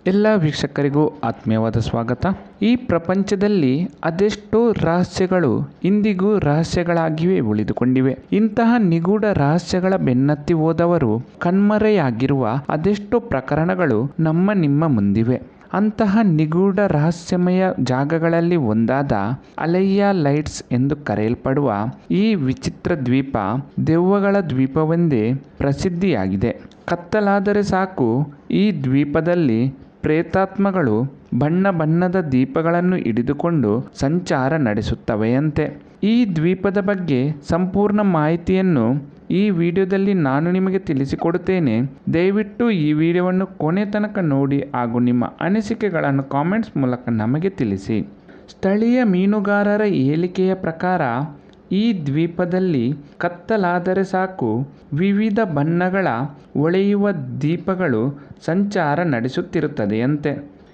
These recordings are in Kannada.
ಎಲ್ಲ ವೀಕ್ಷಕರಿಗೂ ಆತ್ಮೀಯವಾದ ಸ್ವಾಗತ. ಈ ಪ್ರಪಂಚದಲ್ಲಿ ಅದೆಷ್ಟೋ ರಹಸ್ಯಗಳು ಇಂದಿಗೂ ರಹಸ್ಯಗಳಾಗಿಯೇ ಉಳಿದುಕೊಂಡಿವೆ. ಇಂತಹ ನಿಗೂಢ ರಹಸ್ಯಗಳ ಬೆನ್ನತ್ತಿ ಹೋದವರು ಕಣ್ಮರೆಯಾಗಿರುವ ಅದೆಷ್ಟೋ ಪ್ರಕರಣಗಳು ನಿಮ್ಮ ಮುಂದಿವೆ. ಅಂತಹ ನಿಗೂಢ ರಹಸ್ಯಮಯ ಜಾಗಗಳಲ್ಲಿ ಒಂದಾದ ಅಲೈಯಾ ಲೈಟ್ಸ್ ಎಂದು ಕರೆಯಲ್ಪಡುವ ಈ ವಿಚಿತ್ರ ದ್ವೀಪ ದೆವ್ವಗಳ ದ್ವೀಪವೆಂದೇ ಪ್ರಸಿದ್ಧಿಯಾಗಿದೆ. ಕತ್ತಲಾದರೆ ಸಾಕು, ಈ ದ್ವೀಪದಲ್ಲಿ ಪ್ರೇತಾತ್ಮಗಳು ಬಣ್ಣ ಬಣ್ಣದ ದೀಪಗಳನ್ನು ಹಿಡಿದುಕೊಂಡು ಸಂಚಾರ ನಡೆಸುತ್ತವೆಯಂತೆ. ಈ ದ್ವೀಪದ ಬಗ್ಗೆ ಸಂಪೂರ್ಣ ಮಾಹಿತಿಯನ್ನು ಈ ವಿಡಿಯೋದಲ್ಲಿ ನಾನು ನಿಮಗೆ ತಿಳಿಸಿಕೊಡುತ್ತೇನೆ. ದಯವಿಟ್ಟು ಈ ವಿಡಿಯೋವನ್ನು ಕೊನೆ ತನಕ ನೋಡಿ ಹಾಗೂ ನಿಮ್ಮ ಅನಿಸಿಕೆಗಳನ್ನು ಕಾಮೆಂಟ್ಸ್ ಮೂಲಕ ನಮಗೆ ತಿಳಿಸಿ. ಸ್ಥಳೀಯ ಮೀನುಗಾರರ ಹೇಳಿಕೆಯ ಪ್ರಕಾರ ಈ ದ್ವೀಪದಲ್ಲಿ ಕತ್ತಲಾದರೆ ಸಾಕು, ವಿವಿಧ ಬಣ್ಣಗಳ ಹೊಳೆಯುವ ದೀಪಗಳು ಸಂಚಾರ ನಡೆಸುತ್ತಿರುತ್ತದೆಯಂತೆ.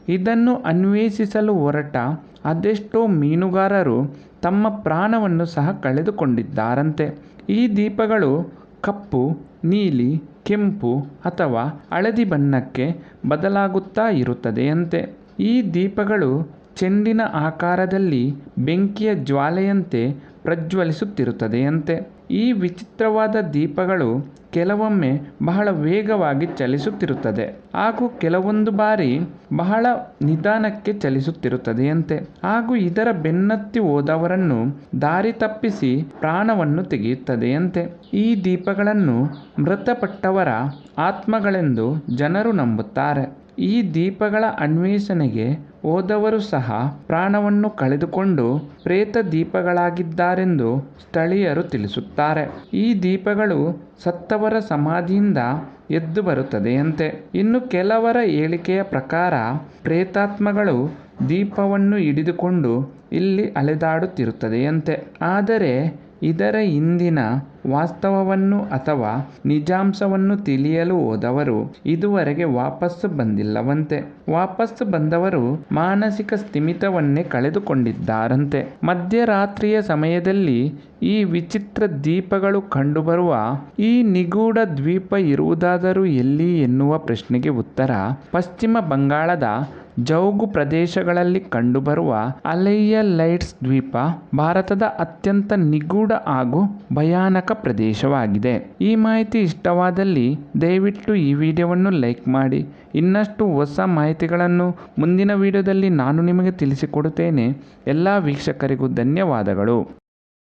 ಇದನ್ನು ಅನ್ವೇಷಿಸಲು ಹೊರಟ ಅದೆಷ್ಟೋ ಮೀನುಗಾರರು ತಮ್ಮ ಪ್ರಾಣವನ್ನು ಸಹ ಕಳೆದುಕೊಂಡಿದ್ದಾರಂತೆ. ಈ ದೀಪಗಳು ಕಪ್ಪು, ನೀಲಿ, ಕೆಂಪು ಅಥವಾ ಹಳದಿ ಬಣ್ಣಕ್ಕೆ ಬದಲಾಗುತ್ತಾ ಇರುತ್ತದೆಯಂತೆ. ಈ ದೀಪಗಳು ಚೆಂಡಿನ ಆಕಾರದಲ್ಲಿ ಬೆಂಕಿಯ ಜ್ವಾಲೆಯಂತೆ ಪ್ರಜ್ವಲಿಸುತ್ತಿರುತ್ತದೆಯಂತೆ. ಈ ವಿಚಿತ್ರವಾದ ದೀಪಗಳು ಕೆಲವೊಮ್ಮೆ ಬಹಳ ವೇಗವಾಗಿ ಚಲಿಸುತ್ತಿರುತ್ತದೆ ಹಾಗೂ ಕೆಲವೊಂದು ಬಾರಿ ಬಹಳ ನಿಧಾನಕ್ಕೆ ಚಲಿಸುತ್ತಿರುತ್ತದೆಯಂತೆ. ಹಾಗೂ ಇದರ ಬೆನ್ನತ್ತಿ ಹೋದವರನ್ನು ದಾರಿ ತಪ್ಪಿಸಿ ಪ್ರಾಣವನ್ನು ತೆಗೆಯುತ್ತದೆಯಂತೆ. ಈ ದೀಪಗಳನ್ನು ಮೃತಪಟ್ಟವರ ಆತ್ಮಗಳೆಂದು ಜನರು ನಂಬುತ್ತಾರೆ. ಈ ದೀಪಗಳ ಅನ್ವೇಷಣೆಗೆ ಹೋದವರು ಸಹ ಪ್ರಾಣವನ್ನು ಕಳೆದುಕೊಂಡು ಪ್ರೇತ ದೀಪಗಳಾಗಿದ್ದಾರೆಂದು ಸ್ಥಳೀಯರು ತಿಳಿಸುತ್ತಾರೆ. ಈ ದೀಪಗಳು ಸತ್ತವರ ಸಮಾಧಿಯಿಂದ ಎದ್ದು ಬರುತ್ತದೆಯಂತೆ. ಇನ್ನು ಕೆಲವರ ಹೇಳಿಕೆಯ ಪ್ರಕಾರ ಪ್ರೇತಾತ್ಮಗಳು ದೀಪವನ್ನು ಹಿಡಿದುಕೊಂಡು ಇಲ್ಲಿ ಅಲೆದಾಡುತ್ತಿರುತ್ತದೆಯಂತೆ. ಆದರೆ ಇದರ ಹಿಂದಿನ ವಾಸ್ತವವನ್ನು ಅಥವಾ ನಿಜಾಂಶವನ್ನು ತಿಳಿಯಲು ಹೋದವರು ಇದುವರೆಗೆ ವಾಪಸ್ಸು ಬಂದಿಲ್ಲವಂತೆ. ವಾಪಸ್ಸು ಬಂದವರು ಮಾನಸಿಕ ಸ್ಥಿಮಿತವನ್ನೇ ಕಳೆದುಕೊಂಡಿದ್ದಾರಂತೆ. ಮಧ್ಯರಾತ್ರಿಯ ಸಮಯದಲ್ಲಿ ಈ ವಿಚಿತ್ರ ದೀಪಗಳು ಕಂಡುಬರುವ ಈ ನಿಗೂಢ ದ್ವೀಪ ಇರುವುದಾದರೂ ಎಲ್ಲಿ ಎನ್ನುವ ಪ್ರಶ್ನೆಗೆ ಉತ್ತರ ಪಶ್ಚಿಮ ಬಂಗಾಳದ ಜೌಗು ಪ್ರದೇಶಗಳಲ್ಲಿ ಕಂಡುಬರುವ ಅಲೈಯಾ ಲೈಟ್ಸ್ ದ್ವೀಪ ಭಾರತದ ಅತ್ಯಂತ ನಿಗೂಢ ಹಾಗೂ ಭಯಾನಕ ಪ್ರದೇಶವಾಗಿದೆ. ಈ ಮಾಹಿತಿ ಇಷ್ಟವಾದಲ್ಲಿ ದಯವಿಟ್ಟು ಈ ವಿಡಿಯೋವನ್ನು ಲೈಕ್ ಮಾಡಿ. ಇನ್ನಷ್ಟು ಹೊಸ ಮಾಹಿತಿಗಳನ್ನು ಮುಂದಿನ ವಿಡಿಯೋದಲ್ಲಿ ನಾನು ನಿಮಗೆ ತಿಳಿಸಿಕೊಡುತ್ತೇನೆ. ಎಲ್ಲ ವೀಕ್ಷಕರಿಗೂ ಧನ್ಯವಾದಗಳು.